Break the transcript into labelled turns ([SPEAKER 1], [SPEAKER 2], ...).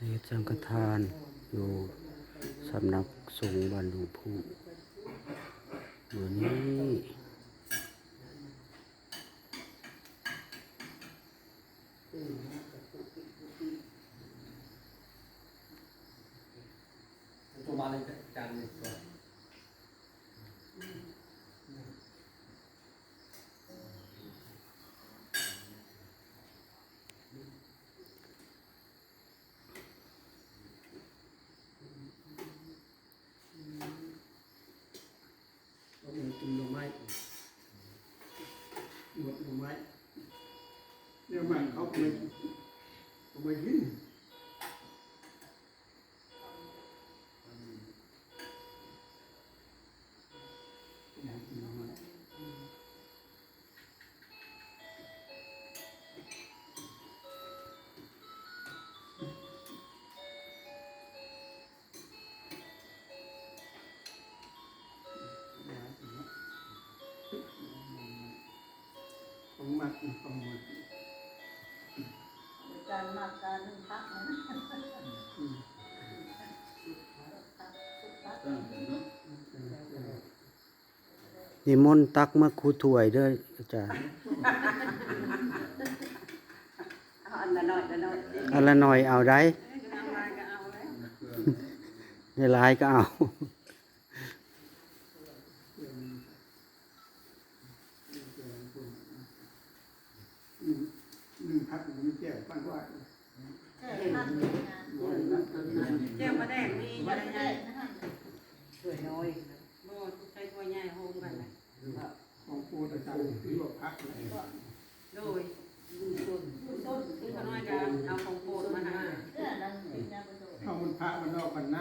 [SPEAKER 1] ในสังฆทานอยู่สำนักสงฆ์บ้านหลวงปู่มื้อนี้
[SPEAKER 2] ตัวมาเลยจานนี้ก่อนกินหน่อไม้หมดหน่อไม้เนี่ยมันเขาไปกินของมัดของมัด
[SPEAKER 3] การมาการนึงพักนะ
[SPEAKER 1] นิมนต์ตักมาครูถ้วยเด้ออาจารย์
[SPEAKER 3] อันละน้อยละน้อย
[SPEAKER 1] อันละหน่อยเอาได้ในหลายก็เอา
[SPEAKER 2] พักมีแก้วปั้นว่า
[SPEAKER 3] แก้วมาแดงนี่มาแดงถ้วยน้อยบ่ใช้ถ้วยใหญ่โฮมกันเลย
[SPEAKER 2] ของปูตะจันที่ว่าพักเลย
[SPEAKER 3] โดยต้นที่เขาน้อยกันเอาของโปรดมาหา
[SPEAKER 2] เข้ามันพระมันนอกกันหน้า